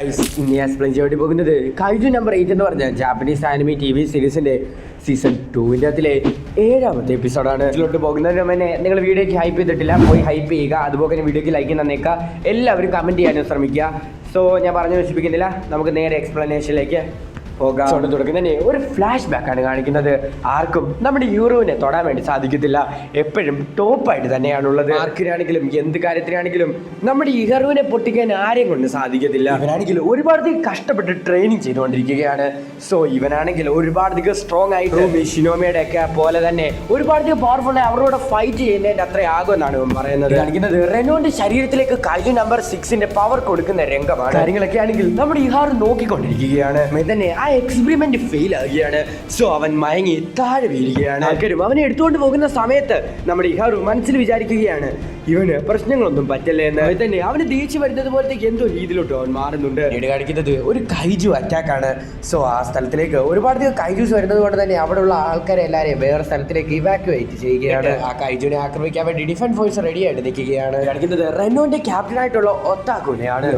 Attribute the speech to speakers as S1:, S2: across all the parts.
S1: ഇനി എക്സ്പ്ലെയിൻ ചെയ്യേണ്ടി പോകുന്നത് കൈജു നമ്പർ 8 എന്ന് പറഞ്ഞ ജാപ്പനീസ് ആനിമി TV സീരീസിന്റെ സീസൺ 2 അതിലെ 7ാമത്തെ എപ്പിസോഡാണ്. ഇതിലോട്ട് പോകുന്നതിന് മുന്നേ നിങ്ങൾ വീഡിയോയ്ക്ക് ഹൈപ്പ് ചെയ്തിട്ടില്ല, പോയി ഹൈപ്പ് ചെയ്യുക. അതുപോലെ തന്നെ വീഡിയോയ്ക്ക് ലൈക്ക് തന്നേക്കുക, എല്ലാവരും കമൻറ്റ് ചെയ്യാനും ശ്രമിക്കുക. സോ ഞാൻ പറഞ്ഞു നശിപ്പിക്കുന്നില്ല, നമുക്ക് നേരെ എക്സ്പ്ലനേഷനിലേക്ക് പോകാം. തുടക്കം തന്നെ ഒരു ഫ്ലാഷ് ബാക്കാണ് കാണിക്കുന്നത്. ആർക്കും നമ്മുടെ യൂറോവിനെ തൊടാൻ വേണ്ടി സാധിക്കത്തില്ല, എപ്പോഴും ടോപ്പായിട്ട് തന്നെയാണുള്ളത്. ആർക്കിനാണെങ്കിലും എന്ത് കാര്യത്തിനാണെങ്കിലും നമ്മുടെ ഇഹറുവിനെ പൊട്ടിക്കാൻ ആരെയും കൊണ്ട് സാധിക്കത്തില്ല. ഇവനാണെങ്കിൽ ഒരുപാട് കഷ്ടപ്പെട്ട് ട്രെയിനിങ് ചെയ്തുകൊണ്ടിരിക്കുകയാണ്. സോ ഇവനാണെങ്കിൽ ഒരുപാട് സ്ട്രോങ് ആയിട്ട് ഷിനോമിയുടെ ഒക്കെ പോലെ തന്നെ ഒരുപാട് പവർഫുൾ ആയി അവരോട് ഫൈറ്റ് ചെയ്യുന്നതിന്റെ അത്ര ആകുമെന്നാണ് ഇവൻ പറയുന്നത്. കാണിക്കുന്നത് റെനോന്റെ ശരീരത്തിലേക്ക് കൈജു നമ്പർ 6ന്റെ പവർ കൊടുക്കുന്ന രംഗമാണ്. കാര്യങ്ങളൊക്കെ ആണെങ്കിൽ നമ്മുടെ ഇഹാർ നോക്കിക്കൊണ്ടിരിക്കുകയാണ്. തന്നെ ആ എക്സ്പെരിമെന്റ് ഫെയിൽ ആകുകയാണ്. സോ അവൻ മയങ്ങി താഴെ വീഴുകയാണ്. ആൾക്കാരും അവനെ എടുത്തുകൊണ്ട് പോകുന്ന സമയത്ത് നമ്മുടെ ഇഹാറു മനസ്സിൽ വിചാരിക്കുകയാണ് ഇവന് പ്രശ്നങ്ങളൊന്നും പറ്റില്ല എന്ന്. തന്നെ അവന് ദേഷ്യം വരുന്നത് പോലത്തെ എന്തോ രീതിയിലോട്ട് അവൻ മാറുന്നുണ്ട്. പിന്നീട് കാണിക്കുന്നത് ഒരു കൈജു അറ്റാക്ക് ആണ്. സോ ആ സ്ഥലത്തിലേക്ക് ഒരുപാട് കൈജൂസ് വരുന്നത് കൊണ്ട് തന്നെ അവിടെയുള്ള ആൾക്കാരെ എല്ലാവരെയും വേറെ സ്ഥലത്തിലേക്ക് ഇവാക്യുവേറ്റ് ചെയ്യുകയാണ്. ആ കൈജുവിനെ ആക്രമിക്കാൻ വേണ്ടി ഡിഫൻസ് ഫോഴ്സ് റെഡി ആയിട്ട് നിൽക്കുകയാണ്. കാണിക്കുന്നത് റെനോന്റെ ക്യാപ്റ്റൻ ആയിട്ടുള്ള ഒത്താക്കുനെയാണ്.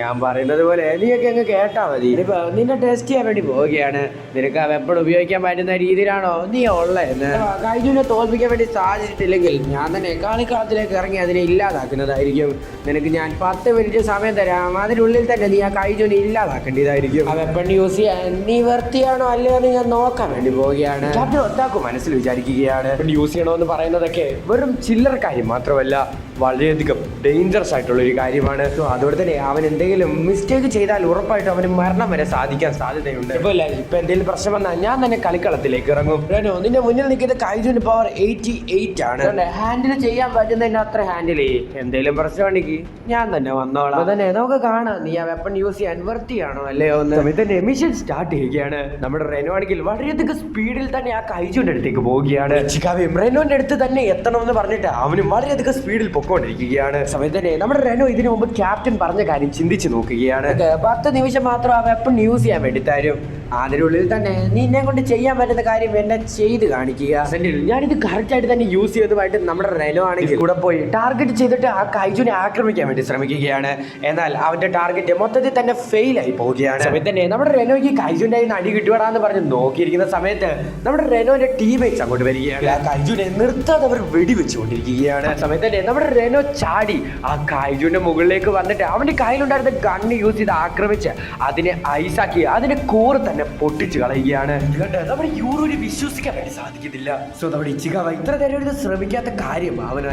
S1: ഞാൻ പറയുന്നത് പോലെ നീയൊക്കെ അങ്ങ് കേട്ടാ മതി. നിന്നെ ടെസ്റ്റ് ചെയ്യാൻ വേണ്ടി പോവുകയാണ്. നിനക്ക് ആ വെപ്പൺ ഉപയോഗിക്കാൻ പറ്റുന്ന രീതിയിലാണോ നീ ഉള്ളതെന്ന്. കൈജുവിനെ തോൽപ്പിക്കാൻ വേണ്ടി സാധിച്ചിട്ടില്ലെങ്കിൽ ഞാൻ തന്നെ കളിക്കളത്തിലേക്ക് ഇറങ്ങി അതിനെ ഇല്ലാതാക്കുന്നതായിരിക്കും. നിനക്ക് ഞാൻ 10 മിനിറ്റ് സമയം തരാം, അതിനുള്ളിൽ തന്നെ നീ ആ കൈജുവിനെ ഇല്ലാതാക്കേണ്ടതായിരിക്കും. ആ വെപ്പൺ യൂസ് ചെയ്യാൻ നീ വൃത്തിയാണോ അല്ലയോ എന്ന് ഞാൻ നോക്കാൻ വേണ്ടി പോവുകയാണ്. ക്യാപ്റ്റൻ ഒത്താക്കു മനസ്സിൽ വിചാരിക്കുകയാണ് യൂസ് ചെയ്യണമെന്ന് പറയുന്നതൊക്കെ വെറും ചില്ലർ കാര്യം മാത്രമല്ല, വളരെയധികം ഡേഞ്ചറസ് ആയിട്ടുള്ള ഒരു കാര്യമാണ്. സോ അതുകൊണ്ട് തന്നെ അവൻ എന്തെങ്കിലും മിസ്റ്റേക്ക് ചെയ്താൽ ഉറപ്പായിട്ടും അവന് മരണം വരെ സാധിക്കാൻ സാധ്യതയുണ്ട്. ഇപ്പൊ എന്തെങ്കിലും പ്രശ്നം വന്നാൽ ഞാൻ തന്നെ കളിക്കളത്തിലേക്ക് ഇറങ്ങും. റെനോ, നിന്റെ മുന്നിൽ നിൽക്കുന്ന കൈജുവിന്റെ പവർ 88 ആണ്. ഹാൻഡിൽ ചെയ്യാൻ പറ്റുന്നതിന്റെ അത്ര ഹാൻഡിൽ ചെയ്യും. എന്തെങ്കിലും പ്രശ്നമുണ്ടെങ്കിൽ ഞാൻ തന്നെ വന്നോളാം. തന്നെ നമുക്ക് കാണാം നീ ആ വെപ്പൺ യൂസ് ചെയ്യാൻ വൃത്തിയാണോ അല്ലയോ എന്ന്. തന്നെ മിഷൻ സ്റ്റാർട്ട് ചെയ്യുകയാണ്. നമ്മുടെ റെനോ ആണെങ്കിൽ വളരെയധികം സ്പീഡിൽ തന്നെ ആ കൈജുവിന്റെ അടുത്തേക്ക് പോവുകയാണ്. ചിക്കാവയും റെനോന്റെ അടുത്ത് തന്നെ എത്തണമെന്ന് പറഞ്ഞിട്ട് അവനും വളരെയധികം സ്പീഡിൽ ാണ്. സമയത്ത് തന്നെ നമ്മുടെ റെനോ ഇതിനു മുമ്പ് ക്യാപ്റ്റൻ പറഞ്ഞ കാര്യം ചിന്തിച്ചു നോക്കുകയാണ്. 10 നിമിഷം മാത്രം ആ വെപ്പൺ യൂസ് ചെയ്യാൻ വേണ്ടി തരും, അതിനുള്ളിൽ തന്നെ നിന്നെ കൊണ്ട് ചെയ്യാൻ പറ്റുന്ന കാര്യം എന്നെ ചെയ്ത് കാണിക്കുക. ഞാനിത് കറക്റ്റ് ആയിട്ട് തന്നെ യൂസ് ചെയ്തതുമായിട്ട് നമ്മുടെ റെനോ ആണെങ്കിൽ കൂടെ പോയി ടാർഗറ്റ് ചെയ്തിട്ട് ആ കൈജുവിനെ ആക്രമിക്കാൻ വേണ്ടി ശ്രമിക്കുകയാണ്. എന്നാൽ അവന്റെ ടാർഗറ്റ് മൊത്തത്തിൽ തന്നെ ഫെയിൽ ആയി പോവുകയാണ്. സമയത്ത് തന്നെ നമ്മുടെ റെനോയ്ക്ക് കൈജുവിന്റെ അടി കിട്ടുവാടാന്ന് പറഞ്ഞ് നോക്കിയിരിക്കുന്ന സമയത്ത് നമ്മുടെ റെനോന്റെ ടീമേറ്റ്സ് അങ്ങോട്ട് വരികയാണ്. ആ കൈജുവിനെ നിർത്താതെ അവർ വെടിവെച്ചുകൊണ്ടിരിക്കുകയാണ്. സമയത്ത് തന്നെ നമ്മുടെ റെനോ ചാടി ആ കൈജുവിന്റെ മുകളിലേക്ക് വന്നിട്ട് അവന്റെ കയ്യിലുണ്ടായിരുന്ന ഗണ്ണ് യൂസ് ചെയ്ത് ആക്രമിച്ച് അതിനെ ഐസാക്കി അതിന്റെ കോറ് തന്നെ പൊട്ടിച്ചു കളയുകയാണ്. നമ്മുടെ യൂറോനെ വിശ്വസിക്കാൻ വേണ്ടി സാധിക്കുന്നില്ല. സോ നമ്മുടെ ഇച്ചികാവ ഇത്ര നേരം ശ്രമിക്കാത്ത കാര്യം അവൻ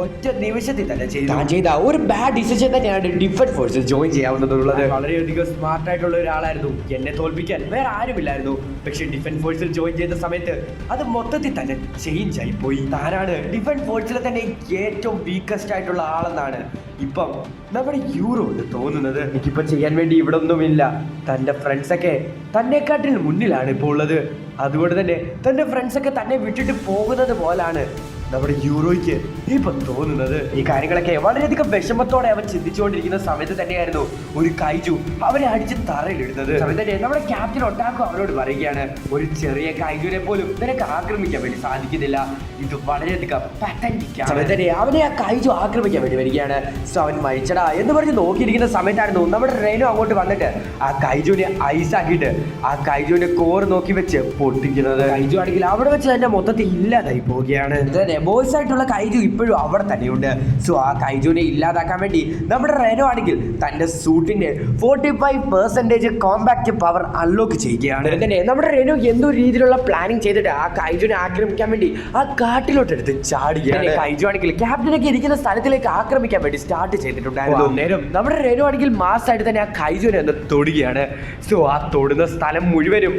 S1: ഒറ്റ നിമിഷത്തിൽ തന്നെ ചെയ്ത ഒരു ബാഡ് ഡിസിഷൻ തന്നെയാണ് ഡിഫൻസ് ഫോഴ്സിൽ ജോയിൻ ചെയ്യാവുന്നതുള്ളത്. വളരെയധികം സ്മാർട്ട് ആയിട്ടുള്ള ഒരാളായിരുന്നു, എന്നെ തോൽപ്പിക്കാൻ വേറെ ആരുമില്ലായിരുന്നു. പക്ഷെ ഡിഫൻസ് ഫോഴ്സിൽ ജോയിൻ ചെയ്ത സമയത്ത് അത് മൊത്തത്തിൽ തന്നെ ചേഞ്ച് ആയി പോയി. താനാണ് ഡിഫൻസ് ഫോഴ്സിലെ തന്നെ ഏറ്റവും വീക്കസ്റ്റ് ആയിട്ടുള്ള ആളെന്നാണ് ഇപ്പം നമ്മുടെ യൂറോന് തോന്നുന്നത്. എനിക്കിപ്പം ചെയ്യാൻ വേണ്ടി ഇവിടെ ഒന്നുമില്ല. തൻ്റെ ഫ്രണ്ട്സൊക്കെ തന്നെക്കാട്ടിൽ മുന്നിലാണ് ഇപ്പോൾ ഉള്ളത്. അതുകൊണ്ട് തന്നെ തൻ്റെ ഫ്രണ്ട്സൊക്കെ തന്നെ വിട്ടിട്ട് പോകുന്നത് പോലാണ് നമ്മുടെ യൂറോയ്ക്ക് ഇപ്പം തോന്നുന്നത്. ഈ കാര്യങ്ങളൊക്കെ വളരെയധികം വിഷമത്തോടെ അവൻ ചിന്തിച്ചുകൊണ്ടിരിക്കുന്ന സമയത്ത് തന്നെയായിരുന്നു ഒരു കൈജു അവനെ അടിച്ച് തറയിലിടുന്നത്. സമയത്ത് തന്നെ നമ്മുടെ ക്യാപ്റ്റൻ ഒട്ടാക്കോ അവരോട് പറയുകയാണ്, ഒരു ചെറിയ കൈജുവിനെ പോലും നിനക്ക് ആക്രമിക്കാൻ വേണ്ടി സാധിക്കുന്നില്ല, ഇത് വളരെയധികം പത്തന്റിക് ആണ്. സമയത്ത് തന്നെ അവനെ ആ കൈജു ആക്രമിക്കാൻ വേണ്ടി വരികയാണ്. സോ അവൻ മരിച്ചടാ എന്ന് പറഞ്ഞ് നോക്കിയിരിക്കുന്ന സമയത്തായിരുന്നു നമ്മുടെ റെനോ അങ്ങോട്ട് വന്നിട്ട് ആ കൈജുവിനെ ഐസാക്കിയിട്ട് ആ കൈജുവിന്റെ കോർ നോക്കി വെച്ച് പൊട്ടിക്കുന്നത്. കൈജു ആണെങ്കിൽ അവിടെ വെച്ച് തന്നെ മൊത്തത്തിൽ ഇല്ലാതായി പോവുകയാണ്. ബോയ്സ് ആയിട്ടുള്ള കൈജു ഇപ്പോഴും അവിടെ തന്നെയുണ്ട്. സോ ആ കൈജുവിനെ ഇല്ലാതാക്കാൻ വേണ്ടി നമ്മുടെ റെനോ ആണെങ്കിൽ തന്റെ സൂട്ടിന്റെ 45% കോമ്പാക്ട് പവർ അൺലോക്ക് ചെയ്യുകയാണ്. തന്നെ നമ്മുടെ റെനോ എന്തോ രീതിയിലുള്ള പ്ലാനിങ് ചെയ്തിട്ട് ആ കൈജുവിനെ ആക്രമിക്കാൻ വേണ്ടി ആ കാട്ടിലോട്ട് എടുത്ത് ചാടുകയാണ്. കൈജു ആണെങ്കിൽ ക്യാപ്റ്റനൊക്കെ ഇരിക്കുന്ന സ്ഥലത്തിലേക്ക് ആക്രമിക്കാൻ വേണ്ടി സ്റ്റാർട്ട് ചെയ്തിട്ടുണ്ടായിരുന്നു. നേരം നമ്മുടെ റെനോ ആണെങ്കിൽ മാസ് ആയിട്ട് തന്നെ ആ കൈജുവിനെ ഒന്ന് തൊടുകയാണ്. സോ ആ തൊടുന്ന സ്ഥലം മുഴുവനും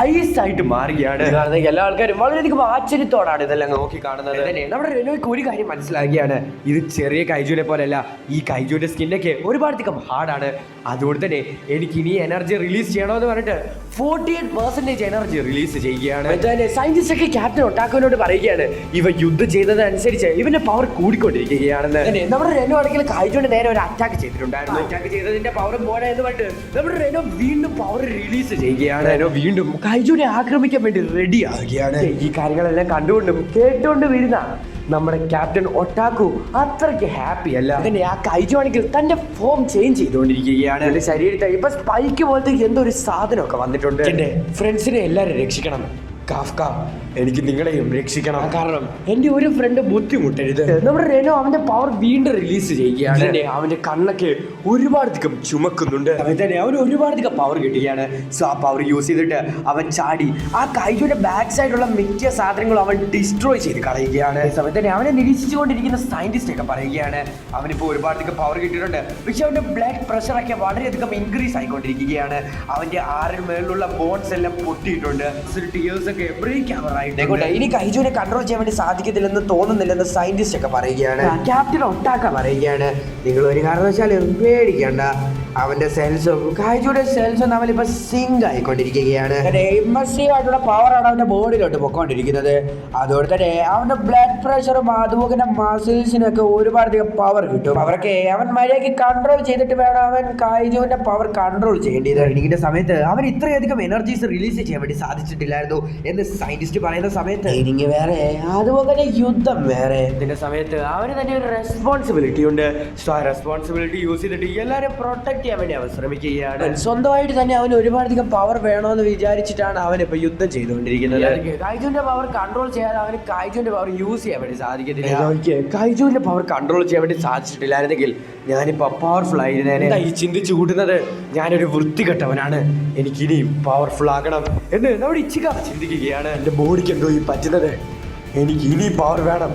S1: ഐസ് ആയിട്ട് മാറുകയാണ്. എല്ലാ ആൾക്കാരും വളരെയധികം ആശ്ചര്യത്തോടാണ് ഇതെല്ലാം നോക്കി കാണുന്നത്. നമ്മുടെ റെനോയ്ക്ക് ഒരു കാര്യം മനസ്സിലാക്കുകയാണ്, ഇത് ചെറിയ കൈജുവിനെ പോലെയല്ല, ഈ കൈജുവിന്റെ സ്കിന്നൊക്കെ ഒരുപാടധികം ഹാർഡാണ്. അതുകൊണ്ട് തന്നെ എനിക്ക് ഇനി എനർജി റിലീസ് ചെയ്യണമെന്ന് പറഞ്ഞിട്ട് 48% എനർജി റിലീസ് ചെയ്യുകയാണ്. സയന്റിസ്റ്റ് ഒക്കെ ക്യാപ്റ്റൻ ഒട്ടാക്കോനോട് പറയുകയാണ് ഇവ യുദ്ധം ചെയ്തതനുസരിച്ച് ഇവന്റെ പവർ കൂടിക്കൊണ്ടിരിക്കുകയാണെന്ന്. നമ്മുടെ റെനോ ആണെങ്കിൽ കൈജുവിന്റെ നേരെ ഒരു അറ്റാക്ക് ചെയ്തിട്ടുണ്ടായിരുന്നു. അറ്റാക്ക് ചെയ്തതിന്റെ പവർ പോരാ എന്ന് പറഞ്ഞിട്ട് നമ്മുടെ റെനോ വീണ്ടും പവർ റിലീസ് ചെയ്യുകയാണ്. റെനോ വീണ്ടും കൈജുവിനെ ആക്രമിക്കാൻ വേണ്ടി റെഡി ആവുകയാണ്. ഈ കാര്യങ്ങളെല്ലാം കണ്ടുകൊണ്ടും കേട്ടുകൊണ്ട് വരുന്ന എന്നാണ് നമ്മുടെ ക്യാപ്റ്റൻ ഒട്ടാക്കു അത്രയ്ക്ക് ഹാപ്പി അല്ല. അതിന്റെ ആ കൈജു ആണെങ്കിൽ തന്റെ ഫോം ചേഞ്ച് ചെയ്തുകൊണ്ടിരിക്കുകയാണ്. എന്റെ ശരീരത്തിൽ ഇപ്പൊ സ്പൈക്ക് പോലത്തെ എന്തോ ഒരു സാധനമൊക്കെ വന്നിട്ടുണ്ട്. എന്റെ ഫ്രണ്ട്സിനെ എല്ലാവരും രക്ഷിക്കണം. കാഫ്ക, എനിക്ക് നിങ്ങളെയും രക്ഷിക്കണം. കാരണം എന്റെ ഒരു ഫ്രണ്ട് ബുദ്ധിമുട്ടരുത്. നമ്മുടെ റെനോ അവന്റെ പവർ വീണ്ടും റിലീസ് ചെയ്യുകയാണ്. അവന്റെ കണ്ണൊക്കെ ഒരുപാടധികം ചുമക്കുന്നുണ്ട്. തന്നെ അവന് ഒരുപാടധികം പവർ കിട്ടുകയാണ്. സോ ആ പവർ യൂസ് ചെയ്തിട്ട് അവൻ ചാടി ആ കൈജുവിന്റെ ബാക്ക് സൈഡിലുള്ള മിക്ക സാധനങ്ങളും അവൻ ഡിസ്ട്രോയ് ചെയ്ത് കളയുകയാണ്. സമയത്ത് തന്നെ അവനെ നിരീക്ഷിച്ചുകൊണ്ടിരിക്കുന്ന സയന്റിസ്റ്റ് ഒക്കെ പറയുകയാണ് അവനിപ്പോൾ ഒരുപാടധികം പവർ കിട്ടിയിട്ടുണ്ട്. പക്ഷെ അവന്റെ ബ്ലഡ് പ്രഷറൊക്കെ വളരെയധികം ഇൻക്രീസ് ആയിക്കൊണ്ടിരിക്കുകയാണ്. അവന്റെ ആറിന് മേളിലുള്ള ബോൺസ് എല്ലാം പൊട്ടിയിട്ടുണ്ട്. ഇനി കൈജുവിനെ കൺട്രോൾ ചെയ്യാൻ വേണ്ടി സാധിക്കത്തില്ലെന്ന് തോന്നുന്നില്ലെന്ന് സയന്റിസ്റ്റ് ഒക്കെ പറയുകയാണ്. ക്യാപ്റ്റൻ ഒട്ടാക്ക പറയുകയാണ് നിങ്ങൾ ഒരു കാരണവശാലും പേടിക്കണ്ട, അവന്റെ സെൽസും കൈജുയുടെ സെൽസും നമ്മളിപ്പോ സിങ്ക് ആയിക്കൊണ്ടിരിക്കുകയാണ്. ഇമ്മസീവ് ആയിട്ടുള്ള പവറാണ് അവന്റെ ബോഡിയിലോട്ട് പൊക്കോണ്ടിരിക്കുന്നത്. അതുകൊണ്ട് തന്നെ അവന്റെ ബ്ലഡ് പ്രഷറും അതുപോലെ മസിൽസിനൊക്കെ ഒരുപാടധികം പവർ കിട്ടും. അവർക്ക് അവൻ മര്യാദയ്ക്ക് കൺട്രോൾ ചെയ്തിട്ട് വേണം അവൻ കൈജുവിന്റെ പവർ കൺട്രോൾ ചെയ്യേണ്ടത്. ട്രെയിനിങ്ങിന്റെ സമയത്ത് അവൻ ഇത്രയധികം എനർജീസ് റിലീസ് ചെയ്യാൻ വേണ്ടി സാധിച്ചിട്ടില്ലായിരുന്നു എന്ന് സയന്റിസ്റ്റ് പറയുന്ന സമയത്ത് ട്രെയിനിങ് വേറെ അതുപോലെ തന്നെ യുദ്ധം വേറെ. ഇതിന്റെ സമയത്ത് അവന് തന്നെ ഒരു റെസ്പോൺസിബിലിറ്റി ഉണ്ട്. സോ ആ റെസ്പോൺസിബിലിറ്റി യൂസ് ചെയ്തിട്ട് എല്ലാവരും പ്രൊട്ടക്ട് ചെയ്യാൻ വേണ്ടി അവൻ ശ്രമിക്കുകയാണ്. സ്വന്തമായിട്ട് തന്നെ അവന് ഒരുപാടധികം പവർ വേണമെന്ന് വിചാരിച്ചിട്ടാണ് അവൻ ഇപ്പൊ യുദ്ധം ചെയ്തുകൊണ്ടിരിക്കുന്നത്. കൈജുവിന്റെ പവർ കൺട്രോൾ ചെയ്യാതെ അവന് കൈജുവിന്റെ പവർ യൂസ് ചെയ്യാൻ വേണ്ടി സാധിക്കത്തില്ല. കൈജുവിന്റെ പവർ കൺട്രോൾ ചെയ്യാൻ വേണ്ടി സാധിച്ചിട്ടില്ലായിരുന്നെങ്കിൽ ഞാനിപ്പോ പവർഫുൾ ആയിരുന്നേനെ. ഈ ചിന്തിച്ചു കൂട്ടുന്നത് ഞാനൊരു വൃത്തികെട്ടവനാണ്, എനിക്കിനിയും പവർഫുൾ ആകണം എന്ന് നമ്മുടെ ഇച്ചിക ചിന്തിക്കുകയാണ്. എൻ്റെ ബോഡിക്ക് എന്തോ ഈ പറ്റുന്നത്, എനിക്ക് ഇനി പവർ വേണം,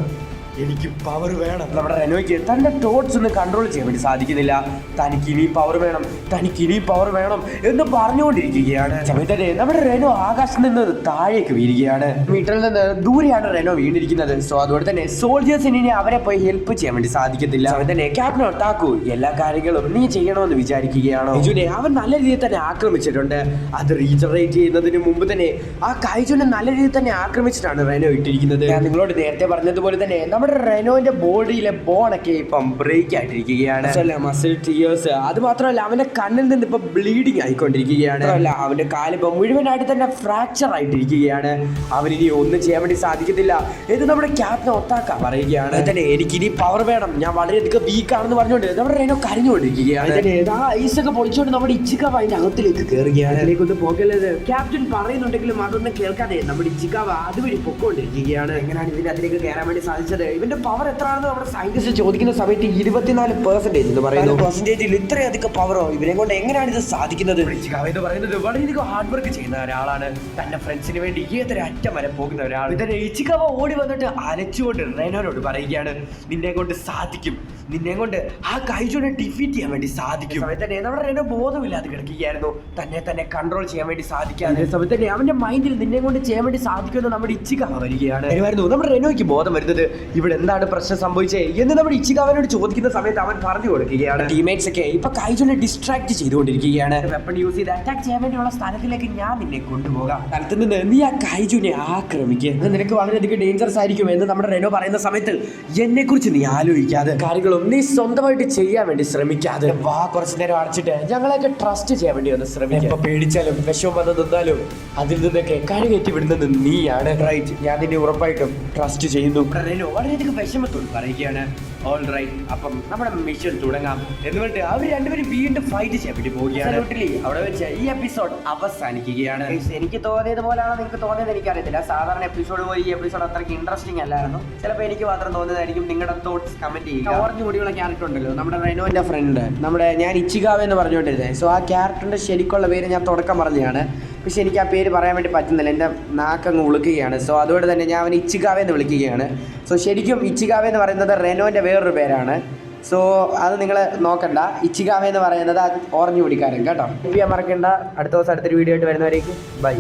S1: എനിക്ക് പവർ വേണം. നമ്മുടെ റെനോയ്ക്ക് തൻ്റെ തോട്ട്സ് ഒന്നും കൺട്രോൾ ചെയ്യാൻ വേണ്ടി സാധിക്കുന്നില്ല. തനിക്ക് ഇനി പവർ വേണം, തനിക്ക് ഇനി പവർ വേണം എന്ന് പറഞ്ഞുകൊണ്ടിരിക്കുകയാണ്. സമയത്തന്നെ നമ്മുടെ റെനോ ആകാശത്ത് നിന്ന് താഴേക്ക് വീഴുകയാണ്. മീറ്ററിൽ നിന്ന് ദൂരെയാണ് റെനോ വീണിരിക്കുന്നത്. സോ അതുകൊണ്ട് തന്നെ സോൾജേഴ്സിന് ഇനി അവരെ പോയി ഹെൽപ്പ് ചെയ്യാൻ വേണ്ടി സാധിക്കത്തില്ല. സമയത്ത് തന്നെ ക്യാപ്റ്റൻ ഒട്ടാക്കു എല്ലാ കാര്യങ്ങളും നീ ചെയ്യണമെന്ന് വിചാരിക്കുകയാണോ? കൈജുനെ അവൻ നല്ല രീതിയിൽ തന്നെ ആക്രമിച്ചിട്ടുണ്ട്. അത് റീജനറേറ്റ് ചെയ്യുന്നതിന് മുമ്പ് തന്നെ ആ കൈജുനെ നല്ല രീതിയിൽ തന്നെ ആക്രമിച്ചിട്ടാണ് റെനോ ഇട്ടിരിക്കുന്നത്. ഞാൻ നിങ്ങളോട് നേരത്തെ പറഞ്ഞതുപോലെ തന്നെ നമ്മുടെ റെനോന്റെ ബോഡിയിലെ ബോണൊക്കെ ഇപ്പം ബ്രേക്ക് ആയിട്ടിരിക്കുകയാണ്. മസിൽ ടിയേഴ്സ് അത് മാത്രമല്ല അവന്റെ കണ്ണിൽ നിന്ന് ഇപ്പൊ ബ്ലീഡിങ് ആയിക്കൊണ്ടിരിക്കുകയാണ്. അല്ല അവന്റെ കാലിപ്പം മുഴുവനായിട്ട് തന്നെ ഫ്രാക്ചർ ആയിട്ടിരിക്കുകയാണ്. അവനിനി ഒന്നും ചെയ്യാൻ വേണ്ടി സാധിക്കത്തില്ല എന്ന് നമ്മുടെ ക്യാപ്റ്റൻ ഒട്ടാക്ക പറയുകയാണ്. തന്നെ എനിക്കിനി പവർ വേണം, ഞാൻ വളരെയധികം വീക്ക് ആണെന്ന് പറഞ്ഞുകൊണ്ട് നമ്മുടെ റെനോ കരഞ്ഞുകൊണ്ടിരിക്കുകയാണ്. ഐസൊക്കെ പൊളിച്ചുകൊണ്ട് നമ്മുടെ ഇച്ചിക്കാവ അതിന്റെ അകത്തിലേക്ക് കയറുകയാണ്. അതിലേക്കൊന്നും പോകരുത് ക്യാപ്റ്റൻ പറയുന്നുണ്ടെങ്കിലും അതൊന്നും കേൾക്കാതെ നമ്മുടെ ഇച്ചിക്കാവ അതുവഴി പൊക്കോണ്ടിരിക്കുകയാണ്. എങ്ങനെയാണ് ഇതിന്റെ അതിലേക്ക് കയറാൻ വേണ്ടി സാധിച്ചത്? ഇവന്റെ പവർ എത്രയാണെന്ന് നമ്മുടെ സയന്റിസ്റ്റ് ചോദിക്കുന്ന സമയത്ത് 24% എന്ന് പറയുന്നു. പെർസെന്റേജിൽ ഇത്രയധികം പവറോ ഇവരെ കൊണ്ട് എങ്ങനെയാണ് ഇത് സാധിക്കുന്നത്? എന്ന് പറയുന്നത് വളരെയധികം ഹാർഡ് വർക്ക് ചെയ്യുന്ന ഒരാളാണ്. തന്റെ ഫ്രണ്ട്സിന് വേണ്ടി ഏതൊരു അറ്റം വരെ പോകുന്ന ഒരാൾ. ഇതിനെ ഇച്ചിക്കാവ ഓടി വന്നിട്ട് അലച്ചുകൊണ്ട് റെനോനോട് പറയുകയാണ് നിന്നെ കൊണ്ട് സാധിക്കും, നിന്നെ കൊണ്ട് ആ കൈജുനെ ഡിഫീറ്റ് ചെയ്യാൻ വേണ്ടി സാധിക്കും. സമയത്ത് നമ്മുടെ റെനോ ബോധമില്ലാതെ കിടക്കുകയായിരുന്നു. തന്നെ കൺട്രോൾ ചെയ്യാൻ വേണ്ടി സാധിക്കാതെ സമയത്ത് തന്നെ അവന്റെ മൈൻഡിൽ നിന്നെ കൊണ്ട് ചെയ്യാൻ വേണ്ടി സാധിക്കുമെന്ന് നമ്മുടെ ഇച്ചിക്കാവ വരികയാണ്. നമ്മുടെ റെനോയ്ക്ക് ബോധം വരുന്നത് ഇവിടെ എന്താണ് പ്രശ്നം സംഭവിച്ചേ എന്ന് നമ്മുടെ ഇച്ചികാവനോട് ചോദിക്കുന്ന സമയത്ത് അവൻ പറഞ്ഞു കൊടുക്കുകയാണ്. ടീമേറ്റ്സ് ഒക്കെ ഇപ്പൊ കൈജുനെ ഡിസ്ട്രാക്ട് ചെയ്തുകൊണ്ടിരിക്കുകയാണ്. വെപ്പൺ യൂസ് ചെയ്ത് അറ്റാക്ക് ചെയ്യാൻ വേണ്ടിയുള്ള സ്ഥലത്തിലേക്ക് ഞാൻ നിന്നെ കൊണ്ടുപോകാം. സ്ഥലത്ത് നിന്ന് നീ ആ കൈജുനെ ആക്രമിക്കുക, നിനക്ക് വളരെയധികം ഡേഞ്ചറസ് ആയിരിക്കും എന്ന് നമ്മുടെ റെനോ പറയുന്ന സമയത്ത് എന്നെ കുറിച്ച് നീ ആലോചിക്കാതെ കാര്യങ്ങളും നീ സ്വന്തമായിട്ട് ചെയ്യാൻ വേണ്ടി ശ്രമിക്കാതെ കുറച്ചു നേരം അടച്ചിട്ട് ഞങ്ങളെയൊക്കെ ട്രസ്റ്റ് ചെയ്യാൻ വേണ്ടി ഒന്ന് ശ്രമിക്കുക. പേടിച്ചാലും വിഷമം വന്ന് നിന്നാലും അതിൽ നിന്നൊക്കെ കരകയറ്റി വിടുന്നത് നീയാണ്. റൈറ്റ്, ഞാൻ നിന്നെ ഉറപ്പായിട്ടും ട്രസ്റ്റ് ചെയ്യുന്നു. റെനോ വളരെയധികം വിഷമത്തോട് പറയുകയാണ്. ഓൾ റൈറ്റ്, അപ്പം നമ്മുടെ മിഷൻ തുടങ്ങാം എന്ന് പറഞ്ഞിട്ട് അവർ രണ്ടുപേരും വീണ്ടും ഫൈറ്റ് ചെയ്യാൻ വേണ്ടി പോവുകയാണ്. അവിടെ വെച്ച് ഈ എപ്പിസോഡ് അവസാനിക്കുകയാണ്. എനിക്ക് തോന്നിയത് പോലെയാണോ നിങ്ങൾക്ക് തോന്നിയത് എനിക്കറിയത്തില്ല. സാധാരണ എപ്പിസോഡ് പോയി ഈ എപ്പിസോഡ് അത്രയ്ക്ക് ഇൻട്രസ്റ്റിംഗ് അല്ലായിരുന്നു. ചിലപ്പോൾ എനിക്ക് മാത്രം തോന്നുന്നതായിരിക്കും. നിങ്ങളുടെ തോട്ട്സ് കമന്റ് ചെയ്യുക. ഓറഞ്ച് മുടിയുള്ള ക്യാരക്ടർ ഉണ്ടല്ലോ നമ്മുടെ റെനോന്റെ ഫ്രണ്ട്, നമ്മുടെ ഞാൻ ഇച്ചികാവ എന്ന് പറഞ്ഞുകൊണ്ടിരുന്നത്. സോ ആ ക്യാരക്ടറിന്റെ ശരിക്കുള്ള പേര് ഞാൻ തുടക്കം പറഞ്ഞതാണ്, പക്ഷെ എനിക്ക് ആ പേര് പറയാൻ വേണ്ടി പറ്റുന്നില്ല. എൻ്റെ നാക്കങ്ങ് ഉളുക്കുകയാണ്. സോ അതുകൊണ്ട് തന്നെ ഞാൻ അവനെ ഇച്ചികാവ എന്ന് വിളിക്കുകയാണ്. സോ ശരിക്കും ഇച്ചികാവ എന്ന് പറയുന്നത് റെനോൻ്റെ വേറൊരു പേരാണ്. സോ അത് നിങ്ങൾ നോക്കണ്ട. ഇച്ചികാവ എന്ന് പറയുന്നത് ഓറഞ്ച് മുടിക്കാരൻ കേട്ടോ. മറക്കണ്ട. അടുത്ത ദിവസം അടുത്തൊരു വീഡിയോ ആയിട്ട് വരുന്നവരേക്കും ബൈ.